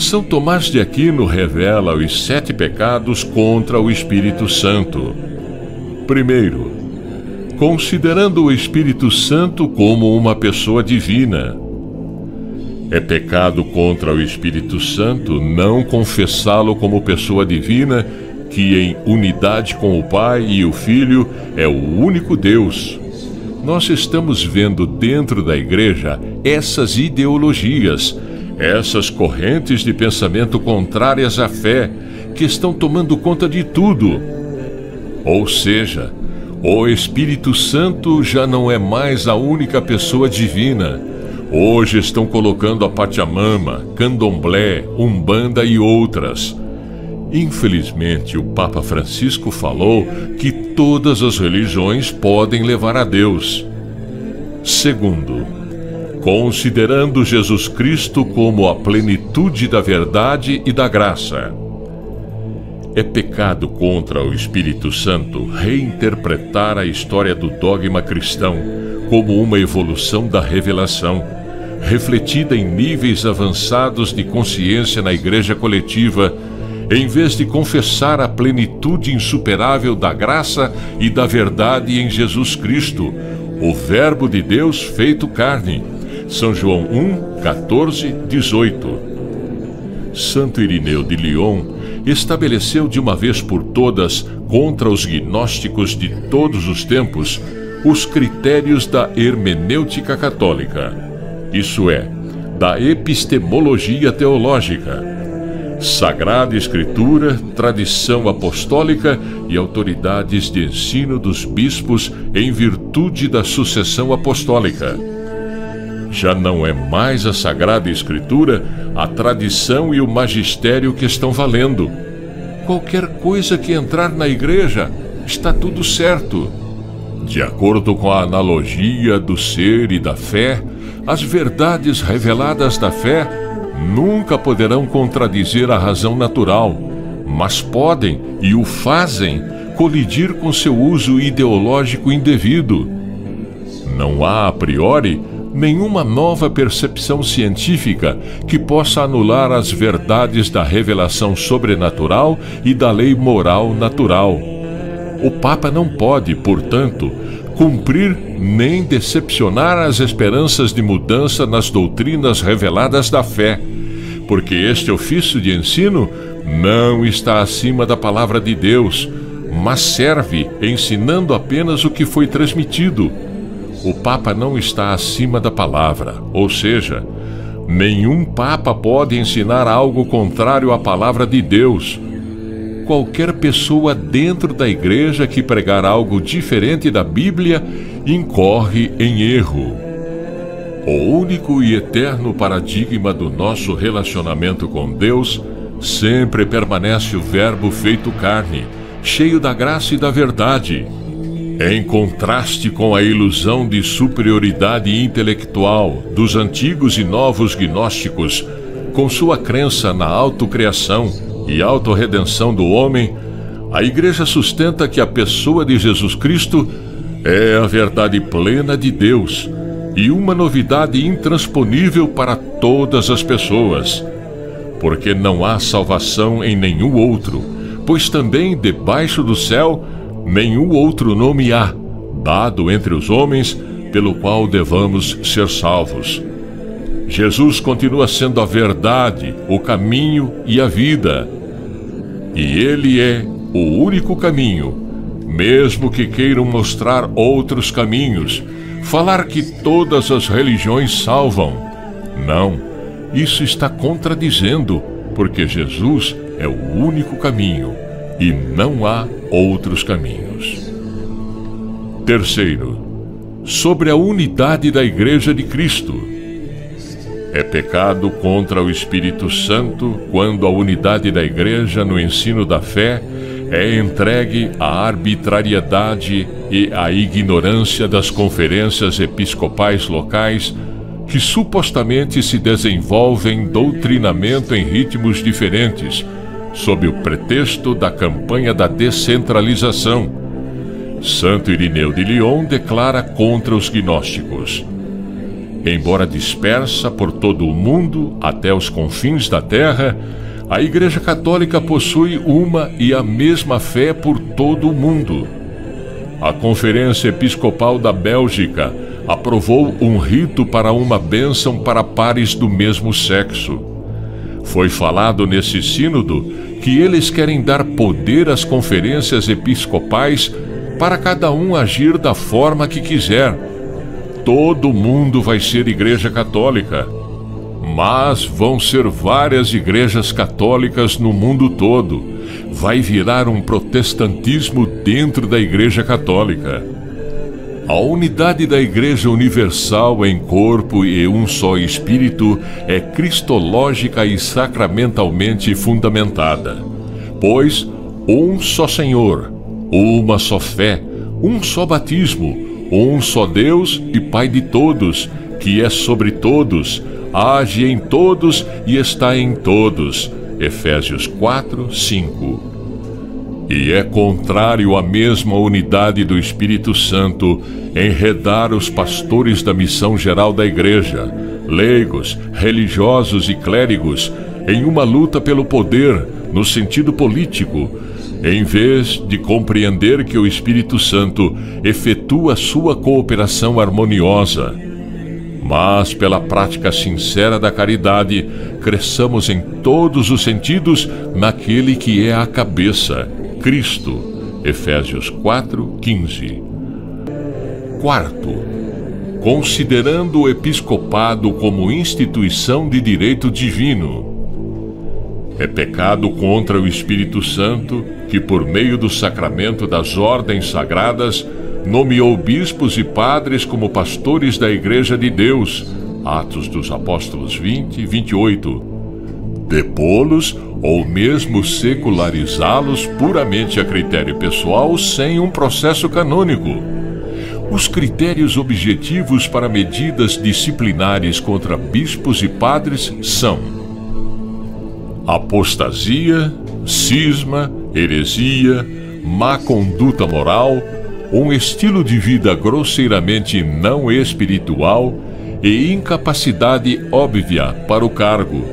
São Tomás de Aquino revela os 7 pecados contra o Espírito Santo. Primeiro, considerando o Espírito Santo como uma pessoa divina. É pecado contra o Espírito Santo não confessá-lo como pessoa divina, que em unidade com o Pai e o Filho é o único Deus. Nós estamos vendo dentro da igreja essas ideologias, essas correntes de pensamento contrárias à fé, que estão tomando conta de tudo. Ou seja, o Espírito Santo já não é mais a única pessoa divina. Hoje estão colocando a Pachamama, Candomblé, Umbanda e outras. Infelizmente, o Papa Francisco falou que todas as religiões podem levar a Deus. Segundo, considerando Jesus Cristo como a plenitude da verdade e da graça. É pecado contra o Espírito Santo reinterpretar a história do dogma cristão como uma evolução da revelação, refletida em níveis avançados de consciência na igreja coletiva, em vez de confessar a plenitude insuperável da graça e da verdade em Jesus Cristo, o Verbo de Deus feito carne. São João 1, 14, 18. Santo Irineu de Lyon estabeleceu de uma vez por todas, contra os gnósticos de todos os tempos, os critérios da hermenêutica católica, isso é, da epistemologia teológica. Sagrada Escritura, tradição apostólica e autoridades de ensino dos bispos em virtude da sucessão apostólica. Já não é mais a Sagrada Escritura, a tradição e o magistério que estão valendo. Qualquer coisa que entrar na igreja, está tudo certo. De acordo com a analogia do ser e da fé, as verdades reveladas da fé nunca poderão contradizer a razão natural, mas podem, e o fazem, colidir com seu uso ideológico indevido. Não há, a priori, nenhuma nova percepção científica que possa anular as verdades da revelação sobrenatural e da lei moral natural. O Papa não pode, portanto, cumprir nem decepcionar as esperanças de mudança nas doutrinas reveladas da fé, porque este ofício de ensino não está acima da palavra de Deus, mas serve ensinando apenas o que foi transmitido. O Papa não está acima da palavra, ou seja, nenhum Papa pode ensinar algo contrário à palavra de Deus. Qualquer pessoa dentro da igreja que pregar algo diferente da Bíblia incorre em erro. O único e eterno paradigma do nosso relacionamento com Deus sempre permanece o Verbo feito carne, cheio da graça e da verdade. Em contraste com a ilusão de superioridade intelectual dos antigos e novos gnósticos, com sua crença na autocriação e autorredenção do homem, a Igreja sustenta que a pessoa de Jesus Cristo é a verdade plena de Deus e uma novidade intransponível para todas as pessoas, porque não há salvação em nenhum outro, pois também debaixo do céu nenhum outro nome há, dado entre os homens, pelo qual devamos ser salvos. Jesus continua sendo a verdade, o caminho e a vida. E Ele é o único caminho, mesmo que queiram mostrar outros caminhos, falar que todas as religiões salvam. Não, isso está contradizendo, porque Jesus é o único caminho e não há outros caminhos. Terceiro, sobre a unidade da Igreja de Cristo. É pecado contra o Espírito Santo quando a unidade da Igreja no ensino da fé é entregue à arbitrariedade e à ignorância das conferências episcopais locais que supostamente se desenvolvem doutrinamento em ritmos diferentes, sob o pretexto da campanha da descentralização. Santo Irineu de Lyon declara contra os gnósticos: Embora dispersa por todo o mundo até os confins da terra, a Igreja Católica possui uma e a mesma fé por todo o mundo. A Conferência Episcopal da Bélgica aprovou um rito para uma bênção para pares do mesmo sexo. Foi falado nesse sínodo que eles querem dar poder às conferências episcopais para cada um agir da forma que quiser. Todo mundo vai ser Igreja Católica, mas vão ser várias igrejas católicas no mundo todo. Vai virar um protestantismo dentro da Igreja Católica. A unidade da Igreja Universal em corpo e um só Espírito é cristológica e sacramentalmente fundamentada, pois um só Senhor, uma só fé, um só batismo, um só Deus e Pai de todos, que é sobre todos, age em todos e está em todos. Efésios 4, 5. E é contrário à mesma unidade do Espírito Santo enredar os pastores da missão geral da Igreja, leigos, religiosos e clérigos, em uma luta pelo poder, no sentido político, em vez de compreender que o Espírito Santo efetua sua cooperação harmoniosa. Mas, pela prática sincera da caridade, cresçamos em todos os sentidos naquele que é a cabeça, Cristo. Efésios 4, 15. Quarto, considerando o episcopado como instituição de direito divino. É pecado contra o Espírito Santo que, por meio do sacramento das ordens sagradas, nomeou bispos e padres como pastores da Igreja de Deus. Atos dos Apóstolos 20 e 28. Depô-los ou mesmo secularizá-los puramente a critério pessoal sem um processo canônico. Os critérios objetivos para medidas disciplinares contra bispos e padres são apostasia, cisma, heresia, má conduta moral, um estilo de vida grosseiramente não espiritual e incapacidade óbvia para o cargo.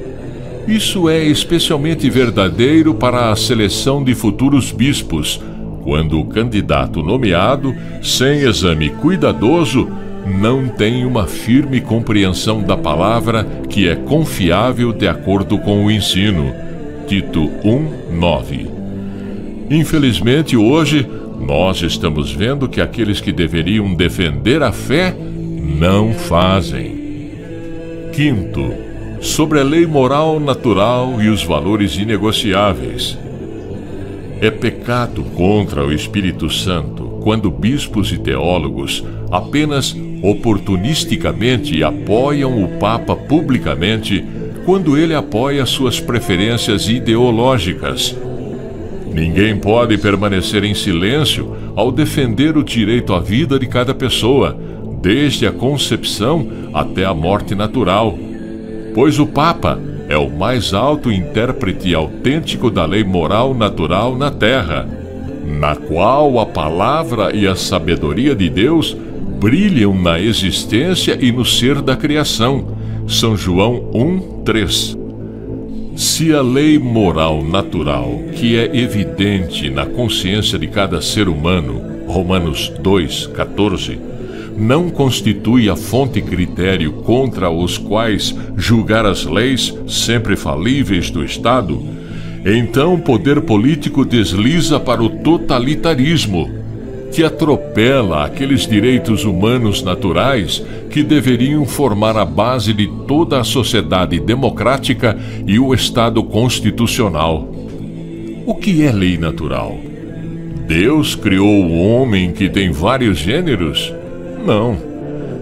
Isso é especialmente verdadeiro para a seleção de futuros bispos, quando o candidato nomeado, sem exame cuidadoso, não tem uma firme compreensão da palavra que é confiável de acordo com o ensino. Tito 1, 9. Infelizmente, hoje, nós estamos vendo que aqueles que deveriam defender a fé não fazem. Quinto, sobre a lei moral natural e os valores inegociáveis. É pecado contra o Espírito Santo quando bispos e teólogos apenas oportunisticamente apoiam o Papa publicamente quando ele apoia suas preferências ideológicas. Ninguém pode permanecer em silêncio ao defender o direito à vida de cada pessoa, desde a concepção até a morte natural, pois o Papa é o mais alto intérprete autêntico da lei moral natural na Terra, na qual a palavra e a sabedoria de Deus brilham na existência e no ser da criação. São João 1, 3. Se a lei moral natural, que é evidente na consciência de cada ser humano, Romanos 2, 14, não constitui a fonte critério contra os quais julgar as leis sempre falíveis do Estado, então o poder político desliza para o totalitarismo, que atropela aqueles direitos humanos naturais que deveriam formar a base de toda a sociedade democrática e o Estado constitucional. O que é lei natural? Deus criou o homem que tem vários gêneros? Não.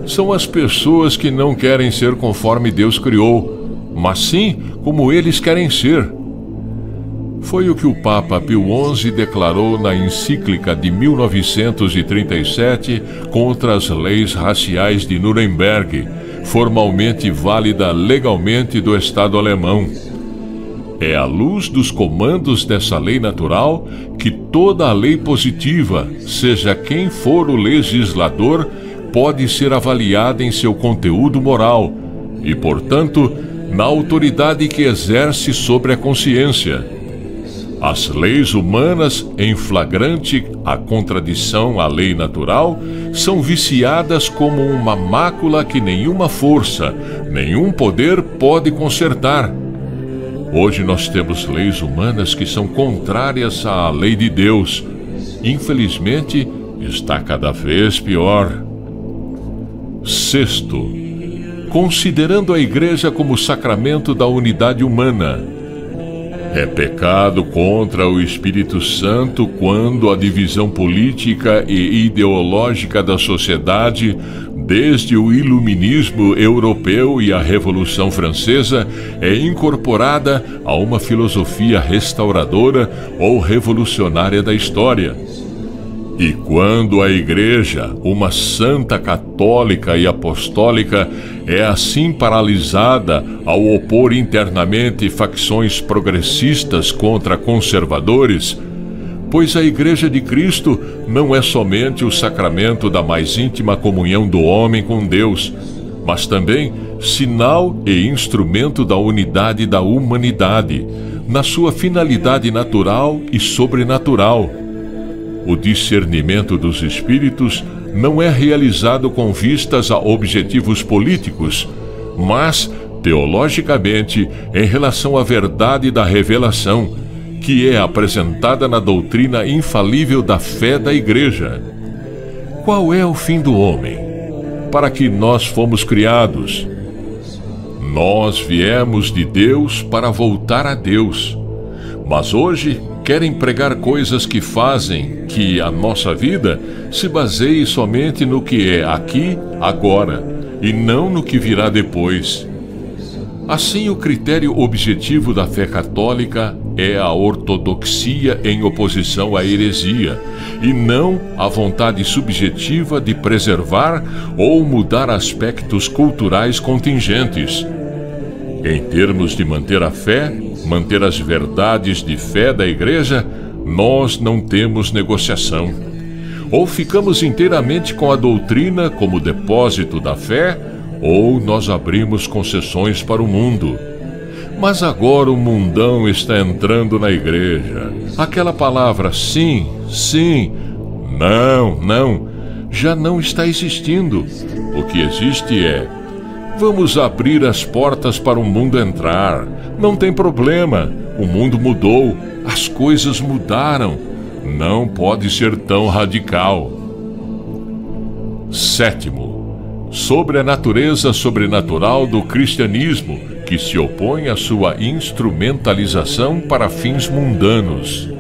São as pessoas que não querem ser conforme Deus criou, mas sim como eles querem ser. Foi o que o Papa Pio XI declarou na encíclica de 1937 contra as leis raciais de Nuremberg, formalmente válida legalmente do Estado alemão. É à luz dos comandos dessa lei natural que toda a lei positiva, seja quem for o legislador, pode ser avaliada em seu conteúdo moral e, portanto, na autoridade que exerce sobre a consciência. As leis humanas, em flagrante a contradição à lei natural, são viciadas como uma mácula que nenhuma força, nenhum poder pode consertar. Hoje nós temos leis humanas que são contrárias à lei de Deus. Infelizmente, está cada vez pior. Sexto, considerando a Igreja como sacramento da unidade humana. É pecado contra o Espírito Santo quando a divisão política e ideológica da sociedade, desde o Iluminismo europeu e a Revolução Francesa, é incorporada a uma filosofia restauradora ou revolucionária da história. E quando a Igreja, uma santa católica e apostólica, é assim paralisada ao opor internamente facções progressistas contra conservadores, pois a Igreja de Cristo não é somente o sacramento da mais íntima comunhão do homem com Deus, mas também sinal e instrumento da unidade da humanidade, na sua finalidade natural e sobrenatural. O discernimento dos espíritos não é realizado com vistas a objetivos políticos, mas, teologicamente, em relação à verdade da revelação, que é apresentada na doutrina infalível da fé da Igreja. Qual é o fim do homem? Para que nós fomos criados? Nós viemos de Deus para voltar a Deus. Mas hoje querem pregar coisas que fazem que a nossa vida se baseie somente no que é aqui, agora, e não no que virá depois. Assim, o critério objetivo da fé católica é a ortodoxia em oposição à heresia, e não a vontade subjetiva de preservar ou mudar aspectos culturais contingentes. Em termos de manter a fé, manter as verdades de fé da Igreja, nós não temos negociação. Ou ficamos inteiramente com a doutrina como depósito da fé, ou nós abrimos concessões para o mundo. Mas agora o mundão está entrando na Igreja. Aquela palavra sim, sim, não, não, já não está existindo. O que existe é: vamos abrir as portas para o mundo entrar. Não tem problema. O mundo mudou. As coisas mudaram. Não pode ser tão radical. Sétimo, sobre a natureza sobrenatural do cristianismo, que se opõe à sua instrumentalização para fins mundanos.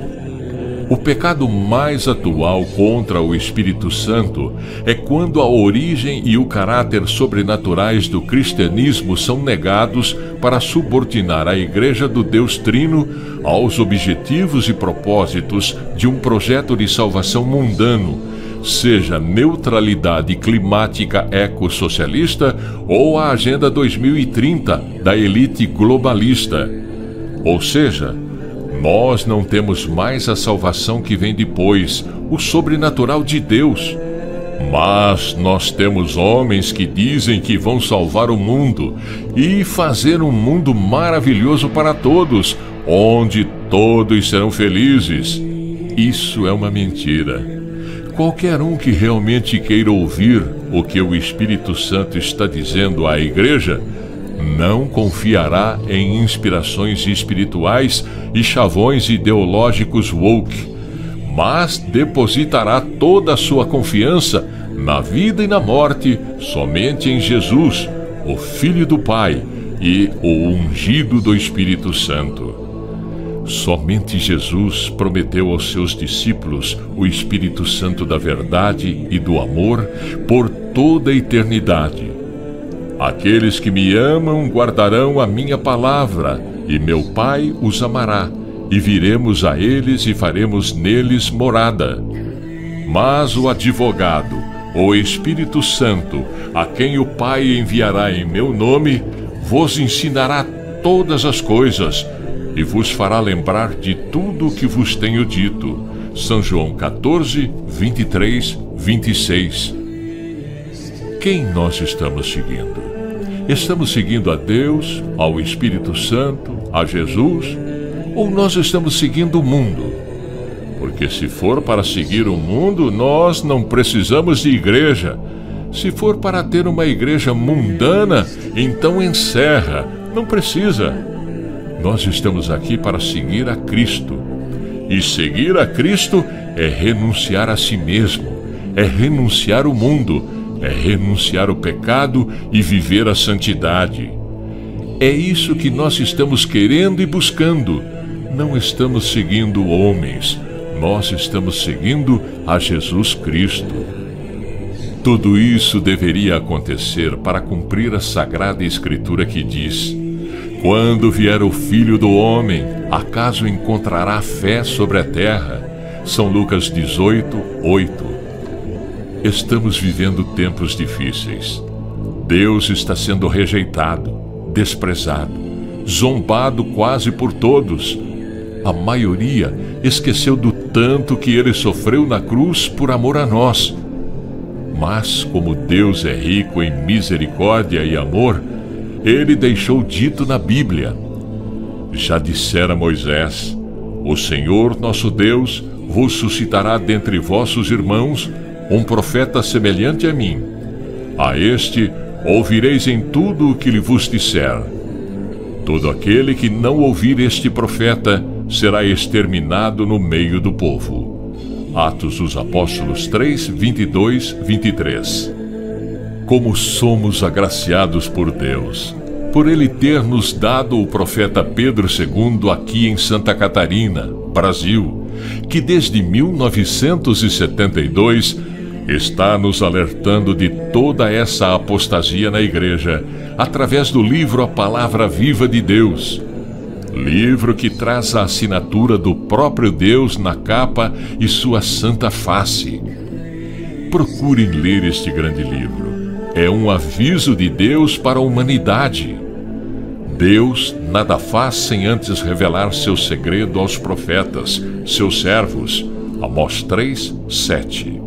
O pecado mais atual contra o Espírito Santo é quando a origem e o caráter sobrenaturais do cristianismo são negados para subordinar a Igreja do Deus Trino aos objetivos e propósitos de um projeto de salvação mundano, seja neutralidade climática ecossocialista ou a Agenda 2030 da elite globalista. Ou seja, nós não temos mais a salvação que vem depois, o sobrenatural de Deus. Mas nós temos homens que dizem que vão salvar o mundo e fazer um mundo maravilhoso para todos, onde todos serão felizes. Isso é uma mentira. Qualquer um que realmente queira ouvir o que o Espírito Santo está dizendo à Igreja não confiará em inspirações espirituais e chavões ideológicos woke, mas depositará toda a sua confiança na vida e na morte somente em Jesus, o Filho do Pai e o ungido do Espírito Santo. Somente Jesus prometeu aos seus discípulos o Espírito Santo da verdade e do amor por toda a eternidade. Aqueles que me amam guardarão a minha palavra, e meu Pai os amará, e viremos a eles e faremos neles morada. Mas o advogado, o Espírito Santo, a quem o Pai enviará em meu nome, vos ensinará todas as coisas, e vos fará lembrar de tudo o que vos tenho dito. São João 14, 23, 26. Quem nós estamos seguindo? Estamos seguindo a Deus, ao Espírito Santo, a Jesus? Ou nós estamos seguindo o mundo? Porque se for para seguir o mundo, nós não precisamos de igreja. Se for para ter uma igreja mundana, então encerra, não precisa. Nós estamos aqui para seguir a Cristo. E seguir a Cristo é renunciar a si mesmo, é renunciar o mundo, é renunciar o pecado e viver a santidade. É isso que nós estamos querendo e buscando. Não estamos seguindo homens, nós estamos seguindo a Jesus Cristo. Tudo isso deveria acontecer para cumprir a Sagrada Escritura que diz: quando vier o Filho do Homem, acaso encontrará fé sobre a terra? São Lucas 18, 8. Estamos vivendo tempos difíceis. Deus está sendo rejeitado, desprezado, zombado quase por todos. A maioria esqueceu do tanto que ele sofreu na cruz por amor a nós. Mas, como Deus é rico em misericórdia e amor, ele deixou dito na Bíblia: já dissera Moisés: o Senhor nosso Deus vos suscitará dentre vossos irmãos um profeta semelhante a mim. A este ouvireis em tudo o que lhe vos disser. Todo aquele que não ouvir este profeta será exterminado no meio do povo. Atos dos Apóstolos 3, 22, 23. Como somos agraciados por Deus, por Ele ter nos dado o profeta Pedro II aqui em Santa Catarina, Brasil, que desde 1972 está nos alertando de toda essa apostasia na igreja, através do livro A Palavra Viva de Deus. Livro que traz a assinatura do próprio Deus na capa e sua santa face. Procurem ler este grande livro. É um aviso de Deus para a humanidade. Deus nada faz sem antes revelar seu segredo aos profetas, seus servos. Amós 3, 7.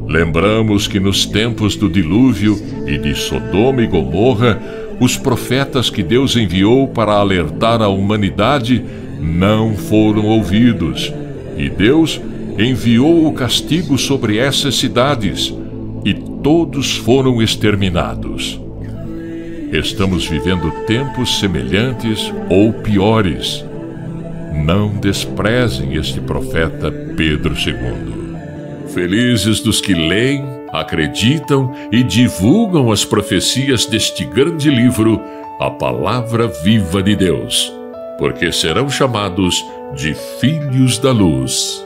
Lembramos que nos tempos do dilúvio e de Sodoma e Gomorra, os profetas que Deus enviou para alertar a humanidade não foram ouvidos, e Deus enviou o castigo sobre essas cidades, e todos foram exterminados. Estamos vivendo tempos semelhantes ou piores. Não desprezem este profeta Pedro II. Felizes dos que leem, acreditam e divulgam as profecias deste grande livro, A Palavra Viva de Deus, porque serão chamados de filhos da luz.